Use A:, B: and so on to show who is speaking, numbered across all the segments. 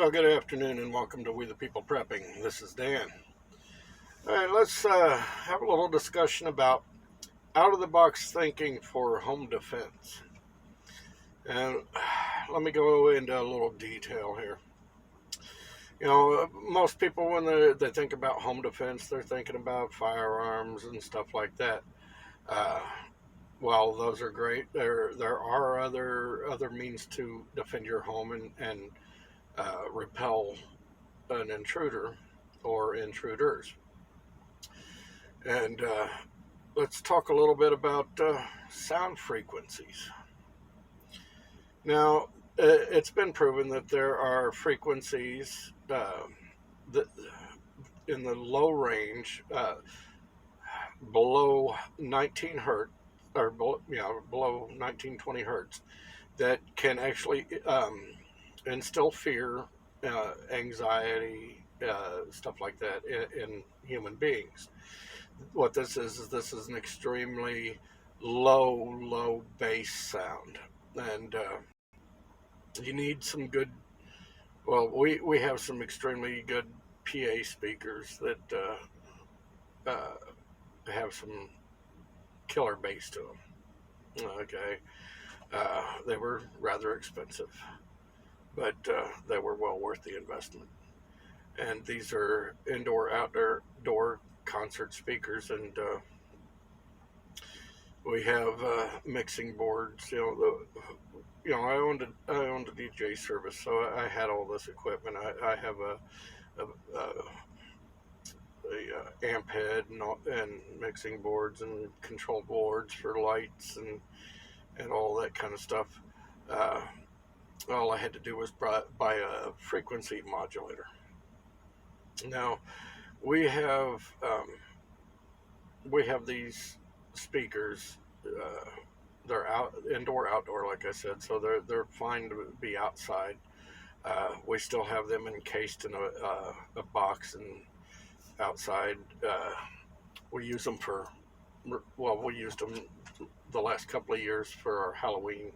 A: Well, good afternoon and welcome to We the People Prepping. This is Dan. All right, let's have a little discussion about out-of-the-box thinking for home defense. And let me go into a little detail here. You know, most people, when they think about home defense, they're thinking about firearms and stuff like that. While those are great, there are other means to defend your home and repel an intruder or intruders. And let's talk a little bit about sound frequencies. Now, it's been proven that there are frequencies that in the low range, below 19 hertz, or below 1920 hertz, that can actually instill fear, anxiety, stuff like that in human beings. What this is an extremely low bass sound, and you need some good. Well, we have some extremely good PA speakers that have some killer bass to them. Okay, they were rather expensive, but they were well worth the investment. And these are outdoor concert speakers, and we have mixing boards. I owned a DJ service, so I had all this equipment. I have a amp head and mixing boards and control boards for lights and all that kind of stuff. All I had to do was buy a frequency modulator. Now we have these speakers. They're outdoor, like I said, so they're fine to be outside. We still have them encased in a box and outside. We use them we used them the last couple of years for our Halloween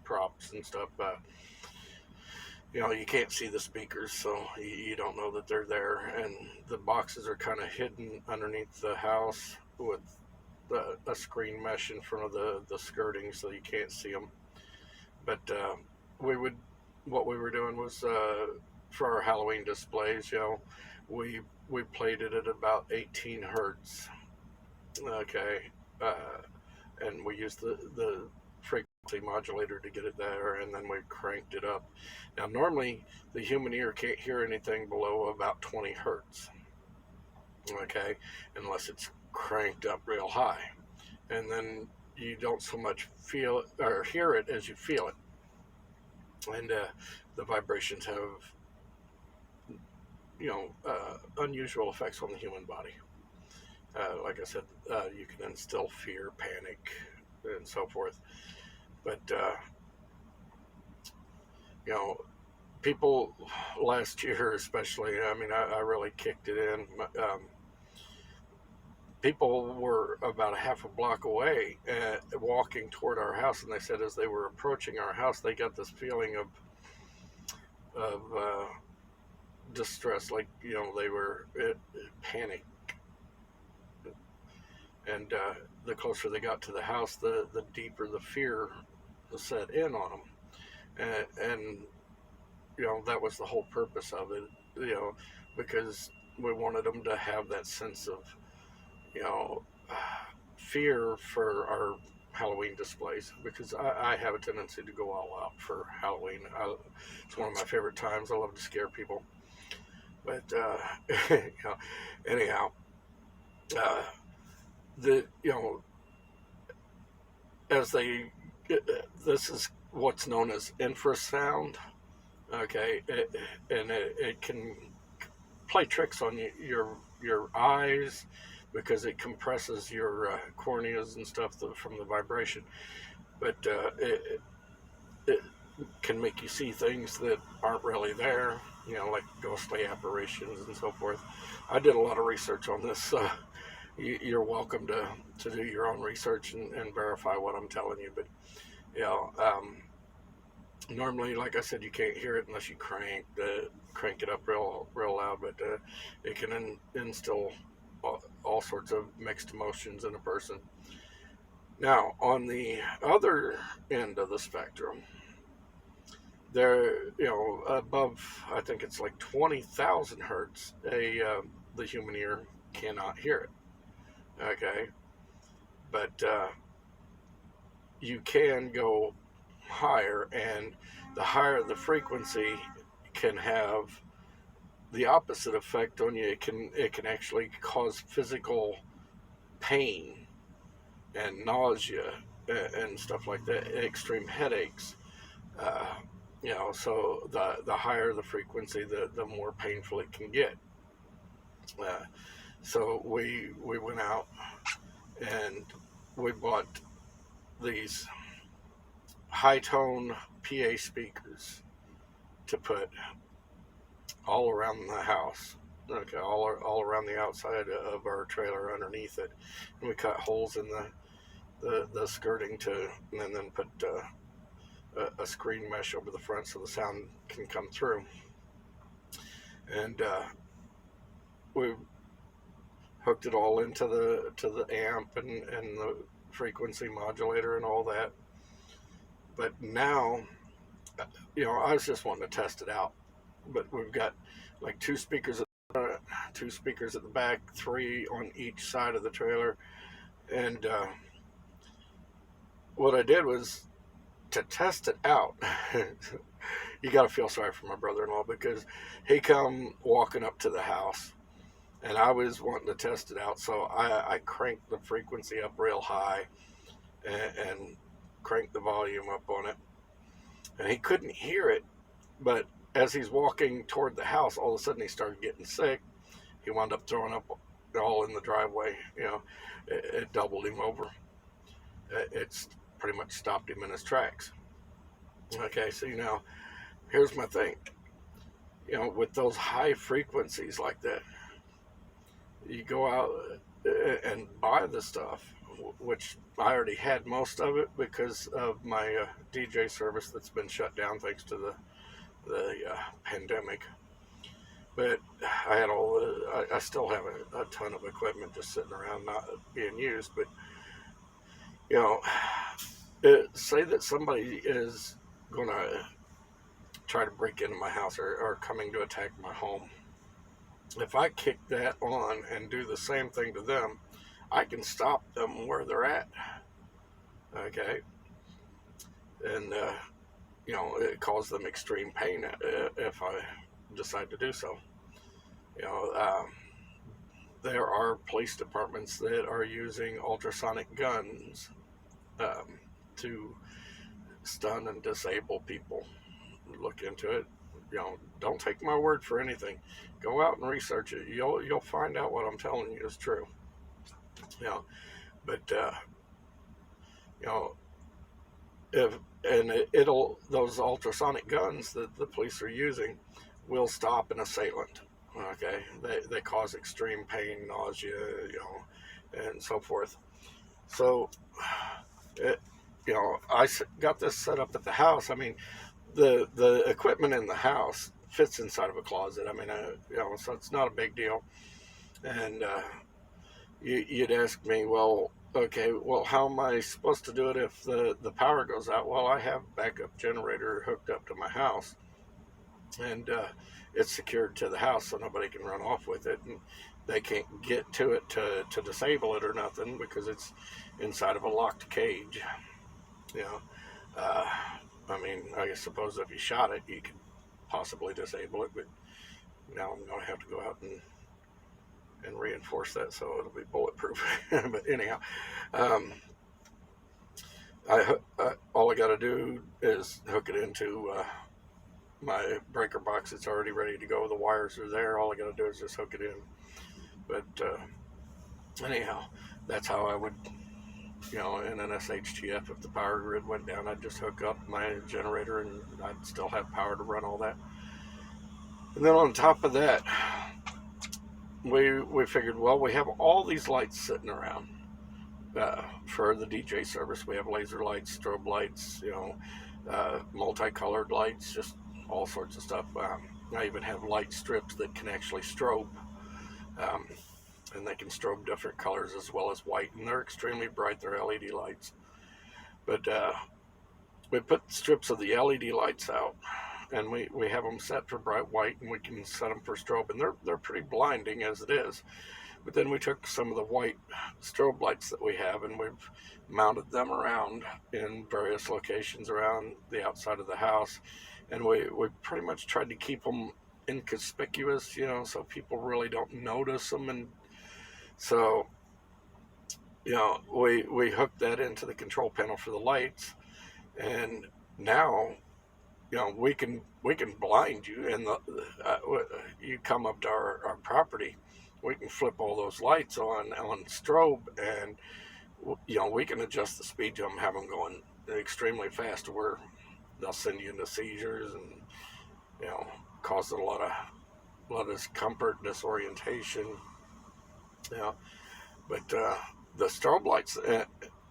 A: props and stuff. You can't see the speakers, so you don't know that they're there, and the boxes are kind of hidden underneath the house with a screen mesh in front of the skirting, so you can't see them. But what we were doing was for our Halloween displays, we played it at about 18 hertz. Okay, and we used the frequency modulator to get it there, and then we cranked it up. Now, normally the human ear can't hear anything below about 20 hertz. Okay, unless it's cranked up real high, and then you don't so much feel it or hear it as you feel it, and the vibrations have unusual effects on the human body. Like I said, you can instill fear, panic, and so forth. But people last year especially, I really kicked it in. People were about a half a block away walking toward our house, and they said as they were approaching our house, they got this feeling of distress, like they were panic. And the closer they got to the house, the deeper the fear set in on them, and that was the whole purpose of it, because we wanted them to have that sense of fear for our Halloween displays, because I have a tendency to go all out for Halloween. It's one of my favorite times. I love to scare people. But anyhow, this is what's known as infrasound. Okay, and it can play tricks on your eyes, because it compresses your corneas and stuff from the vibration. But it can make you see things that aren't really there, like ghostly apparitions and so forth. I did a lot of research on this. You're welcome to do your own research and verify what I'm telling you. But normally, like I said, you can't hear it unless you crank. crank it up real loud, but it can instill all sorts of mixed emotions in a person. Now, on the other end of the spectrum, there, above, I think it's like 20,000 hertz, the human ear cannot hear it. Okay, but you can go higher, and the higher the frequency can have the opposite effect on you. It can actually cause physical pain and nausea and stuff like that, extreme headaches. Uh, so the higher the frequency, the more painful it can get. So we went out and we bought these high tone PA speakers to put all around the house. Okay, all around the outside of our trailer underneath it, and we cut holes in the skirting and then put a screen mesh over the front so the sound can come through. And we hooked it all into the amp and the frequency modulator and all that. But now, I was just wanting to test it out. But we've got like two speakers at the back, 3 on each side of the trailer. And what I did was, to test it out, you got to feel sorry for my brother-in-law, because he come walking up to the house, and I was wanting to test it out, so I cranked the frequency up real high and cranked the volume up on it, and he couldn't hear it. But as he's walking toward the house, all of a sudden he started getting sick. He wound up throwing up all in the driveway. It doubled him over. It's pretty much stopped him in his tracks. Okay, so here's my thing. With those high frequencies like that, you go out and buy the stuff, which I already had most of it because of my DJ service that's been shut down thanks to the pandemic. But I had I still have a ton of equipment just sitting around not being used. But say that somebody is gonna try to break into my house or coming to attack my home. If I kick that on and do the same thing to them, I can stop them where they're at. Okay, and it causes them extreme pain if I decide to do so. There are police departments that are using ultrasonic guns to stun and disable people. Look into it. Don't take my word for anything. Go out and research it. You'll find out what I'm telling you is true. But those ultrasonic guns that the police are using will stop an assailant. Okay, they cause extreme pain, nausea, and so forth. So, I got this set up at the house. I mean, the equipment in the house fits inside of a closet. I mean, so it's not a big deal. And you'd ask me, well, okay, well, how am I supposed to do it if the power goes out? Well, I have a backup generator hooked up to my house, and it's secured to the house so nobody can run off with it, and they can't get to it to disable it or nothing because it's inside of a locked cage. I mean, I suppose if you shot it, you could possibly disable it, but now I'm going to have to go out and reinforce that so it'll be bulletproof. But anyhow, all I got to do is hook it into my breaker box. It's already ready to go. The wires are there. All I got to do is just hook it in. But anyhow, that's how I would, in an SHTF, if the power grid went down, I'd just hook up my generator and I'd still have power to run all that. And then on top of that, we figured, well, we have all these lights sitting around for the DJ service. We have laser lights, strobe lights, multicolored lights, just all sorts of stuff. I even have light strips that can actually strobe, um, and they can strobe different colors as well as white, and they're extremely bright. They're LED lights. But we put strips of the LED lights out, and we have them set for bright white, and we can set them for strobe, and they're pretty blinding as it is. But then we took some of the white strobe lights that we have, and we've mounted them around in various locations around the outside of the house, and we pretty much tried to keep them inconspicuous, so people really don't notice them. And so, we hooked that into the control panel for the lights, and now, we can blind you, and you come up to our property, we can flip all those lights on strobe, and we can adjust the speed to them, have them going extremely fast, where they'll send you into seizures, and cause a lot of discomfort, disorientation. But the strobe lights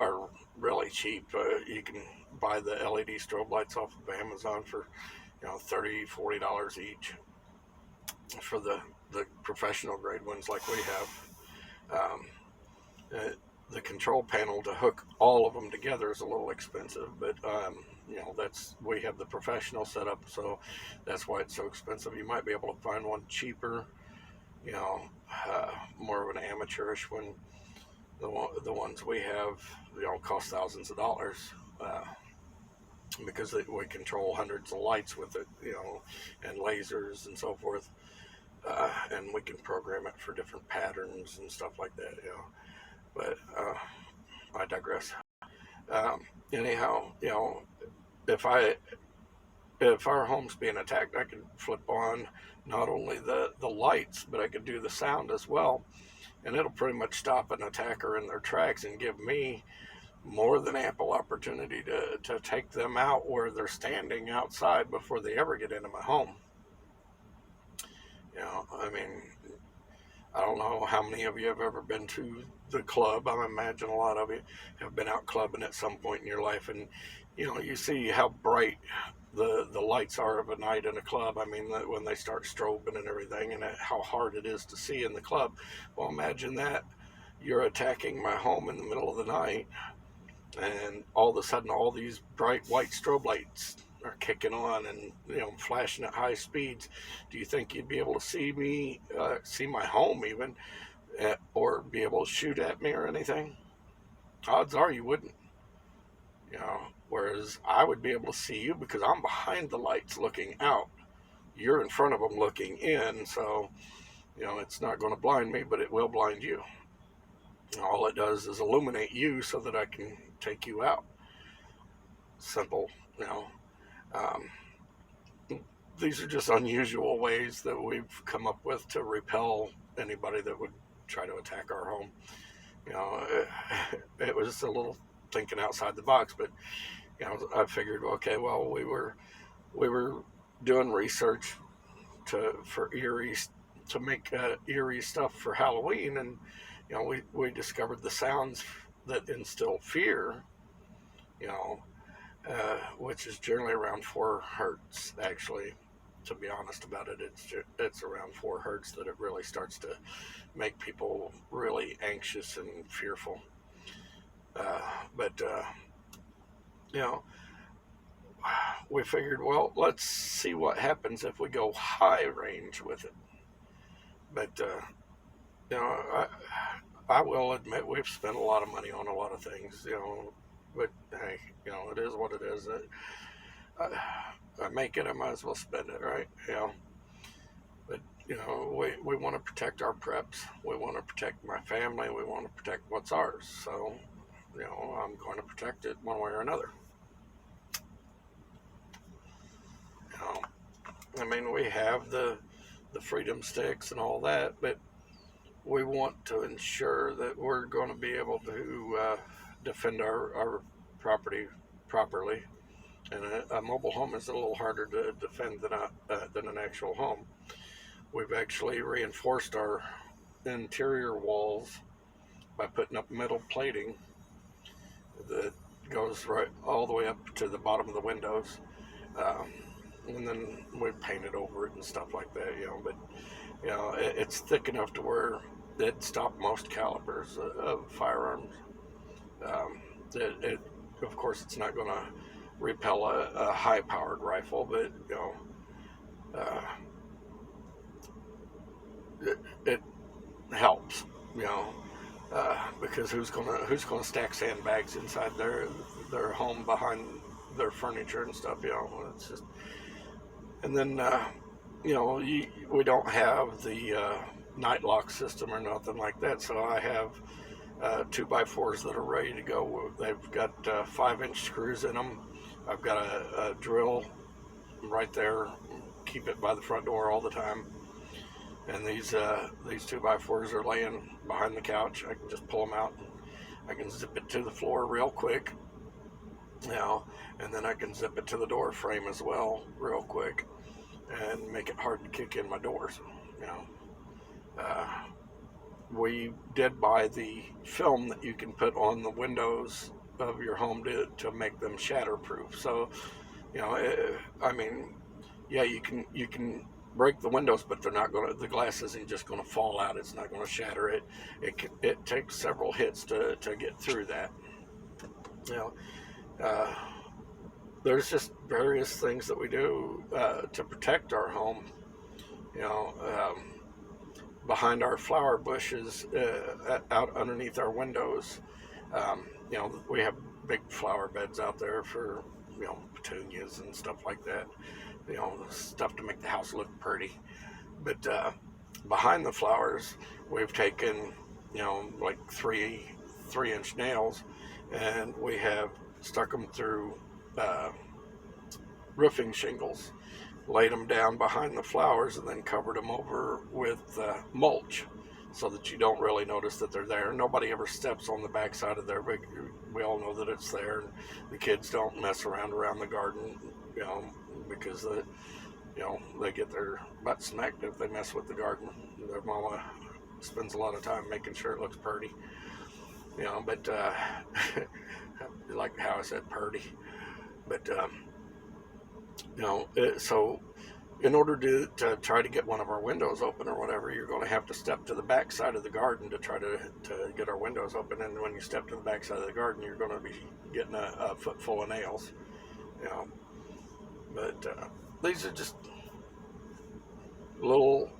A: are really cheap. You can buy the LED strobe lights off of Amazon for $30-$40 each for the professional grade ones like we have. The control panel to hook all of them together is a little expensive, but we have the professional setup, so that's why it's so expensive. You might be able to find one cheaper, more of an amateurish one. The ones we have, cost thousands of dollars, because we control hundreds of lights with it, and lasers and so forth, and we can program it for different patterns and stuff like that, But I digress. Anyhow, if our home's being attacked, I can flip on not only the lights, but I could do the sound as well, and it'll pretty much stop an attacker in their tracks and give me more than ample opportunity to take them out where they're standing outside before they ever get into my home. I mean, I don't know how many of you have ever been to the club. I imagine a lot of you have been out clubbing at some point in your life, and you see how bright the lights are of a night in a club. I mean, when they start strobing and everything, and how hard it is to see in the club. Well, imagine that you're attacking my home in the middle of the night, and all of a sudden all these bright white strobe lights are kicking on and flashing at high speeds. Do you think you'd be able to see me, see my home even, or be able to shoot at me or anything? Odds are you wouldn't. Whereas I would be able to see you because I'm behind the lights looking out. You're in front of them looking in, so it's not going to blind me, but it will blind you. All it does is illuminate you so that I can take you out. Simple, these are just unusual ways that we've come up with to repel anybody that would try to attack our home. It was a little thinking outside the box, but I figured, okay, well, we were doing research for eerie, to make eerie stuff for Halloween, and we discovered the sounds that instill fear, which is generally around 4 hertz. Actually, to be honest about it, it's around 4 hertz that it really starts to make people really anxious and fearful. But we figured, well, let's see what happens if we go high range with it. But I will admit we've spent a lot of money on a lot of things, but hey, it is what it is. I make it, I might as well spend it, right? But we want to protect our preps. We want to protect my family. We want to protect what's ours. So I'm going to protect it one way or another. I mean, we have the freedom sticks and all that, but we want to ensure that we're going to be able to defend our property properly. And a mobile home is a little harder to defend than an actual home. We've actually reinforced our interior walls by putting up metal plating that goes right all the way up to the bottom of the windows. And and then we painted over it and stuff like that, you know. But you know, it's thick enough to where it'd stop most calibers of firearms. It of course, it's not going to repel a high-powered rifle, but you know, it helps, you know, because who's gonna stack sandbags inside their home behind their furniture and stuff, you know? It's just, and then you know, we don't have the night lock system or nothing like that, so I have 2x4s that are ready to go. They've got 5-inch screws in them. I've got a drill right there, keep it by the front door all the time. And these 2x4s are laying behind the couch. I can just pull them out and I can zip it to the floor real quick, you know, and then I can zip it to the door frame as well real quick and make it hard to kick in my doors, you know. We did buy the film that you can put on the windows of your home to make them shatterproof. So, you know, I mean, yeah, you can break the windows, but the glass isn't just going to fall out. It's not going to shatter it. It takes several hits to get through that. You know, there's just various things that we do to protect our home. You know, behind our flower bushes, out underneath our windows. You know, we have big flower beds out there for, you know, petunias and stuff like that. You know, stuff to make the house look pretty. But behind the flowers, we've taken, you know, like 3-inch nails, and we have stuck them through roofing shingles, laid them down behind the flowers, and then covered them over with mulch, so that you don't really notice that they're there. Nobody ever steps on the backside of there, but we all know that it's there, and the kids don't mess around the garden, you know, because you know, they get their butt smacked if they mess with the garden. Their mama spends a lot of time making sure it looks pretty, you know. But like how I said pretty, but you know, so in order to try to get one of our windows open or whatever, you're going to have to step to the back side of the garden to try to get our windows open. And when you step to the back side of the garden, you're going to be getting a foot full of nails, you know. But these are just little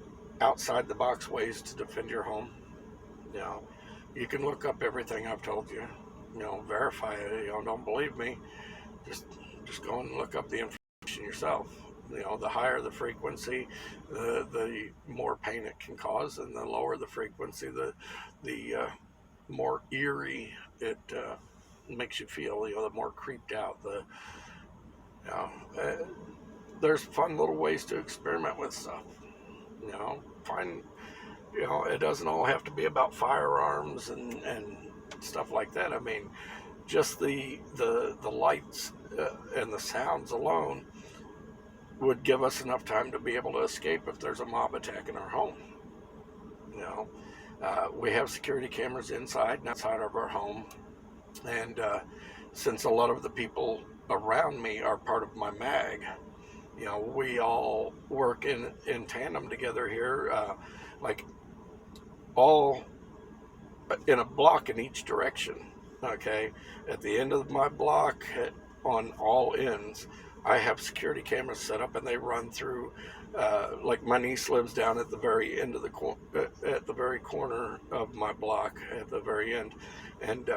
A: outside the box ways to defend your home. You know, you can look up everything I've told you, you know, verify it. You know, don't believe me, just go and look up the information yourself. You know, the higher the frequency, the more pain it can cause, and the lower the frequency, the more eerie it makes you feel. You know, the more creeped out. You know, there's fun little ways to experiment with stuff. You know, you know, it doesn't all have to be about firearms and stuff like that. I mean, just the lights and the sounds alone would give us enough time to be able to escape if there's a mob attack in our home. You know, we have security cameras inside and outside of our home, and since a lot of the people around me are part of my mag, you know, we all work in tandem together here, like all in a block in each direction. Okay, at the end of my block, on all ends, I have security cameras set up, and they run through. Like my niece lives down at the very end of at the very corner of my block, at the very end, and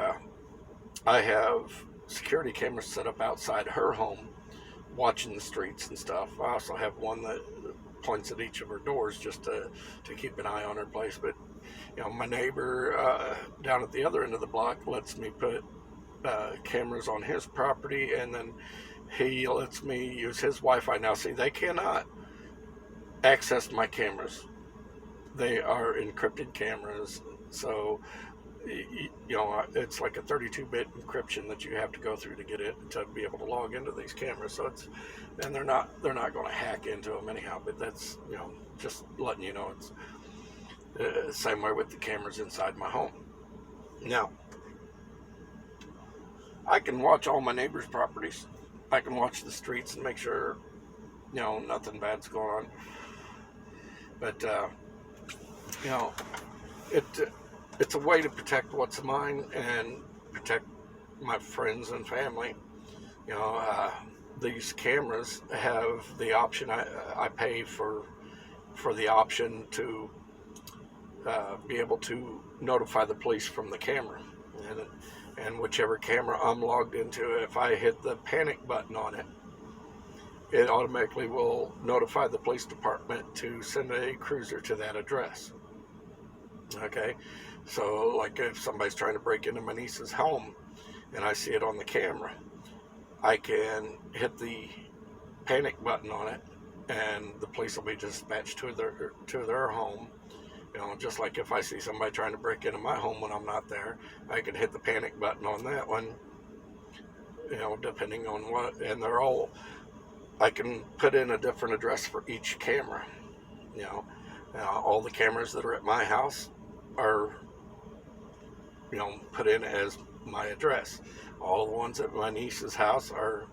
A: I have security cameras set up outside her home, watching the streets and stuff. I also have one that points at each of her doors just to keep an eye on her place. But you know, my neighbor down at the other end of the block lets me put cameras on his property, and then he lets me use his Wi-Fi. Now, see, they cannot access my cameras. They are encrypted cameras, so you know, it's like a 32-bit encryption that you have to go through to get it to be able to log into these cameras. So and they're not going to hack into them anyhow. But that's, you know, just letting you know, it's the same way with the cameras inside my home. Now, I can watch all my neighbors' properties. I can watch the streets and make sure nothing bad's going on. But it's a way to protect what's mine and protect my friends and family. These cameras have the option. I pay for the option to be able to notify the police from the camera, and whichever camera I'm logged into, if I hit the panic button on it, it automatically will notify the police department to send a cruiser to that address. Okay, so like if somebody's trying to break into my niece's home and I see it on the camera, I can hit the panic button on it and the police will be dispatched to their home. Just like if I see somebody trying to break into my home when I'm not there, I can hit the panic button on that one, depending on what, and I can put in a different address for each camera. All the cameras that are at my house are, put in as my address. All the ones at my niece's house are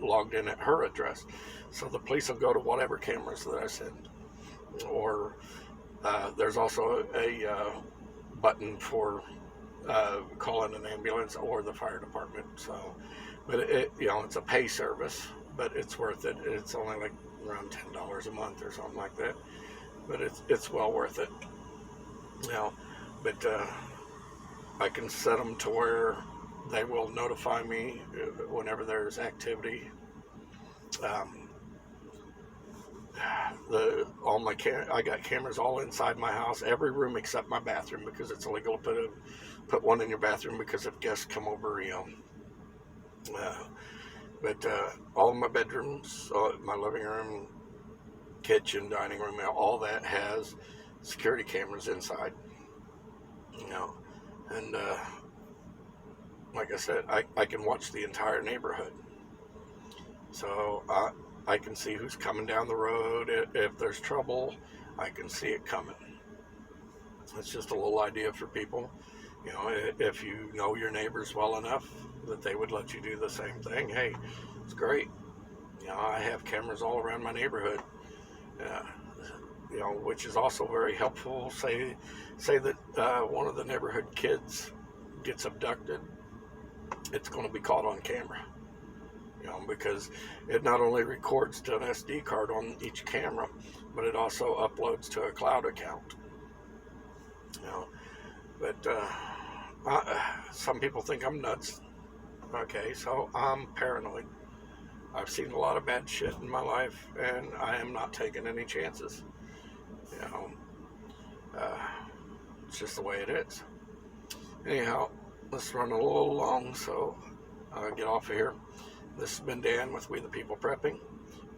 A: logged in at her address. So the police will go to whatever cameras that I send. Or there's also a button for calling an ambulance or the fire department. So, but it's a pay service, but it's worth it. It's only like around $10 a month or something like that. But it's well worth it. But I can set them to where they will notify me whenever there's activity. I got cameras all inside my house, every room except my bathroom, because it's illegal to put one in your bathroom because if guests come over, but all of my bedrooms, my living room, kitchen, dining room, all that has security cameras inside. And like I said, I can watch the entire neighborhood. So I can see who's coming down the road. If there's trouble, I can see it coming. It's just a little idea for people. If you know your neighbors well enough that they would let you do the same thing, hey, it's great. I have cameras all around my neighborhood, which is also very helpful. Say that one of the neighborhood kids gets abducted, it's going to be caught on camera. Because it not only records to an SD card on each camera, but it also uploads to a cloud account. But some people think I'm nuts. Okay, so I'm paranoid. I've seen a lot of bad shit in my life, and I am not taking any chances. It's just the way it is. Anyhow, let's run a little long, so I'll get off of here. This has been Dan with We the People Prepping.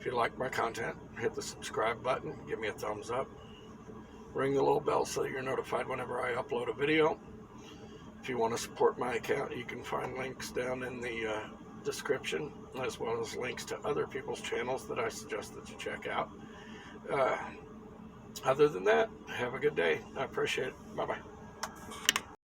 A: If you like my content, hit the subscribe button, give me a thumbs up, ring the little bell so that you're notified whenever I upload a video. If you want to support my account, you can find links down in the description, as well as links to other people's channels that I suggest that you check out. Other than that, have a good day. I appreciate it. Bye-bye.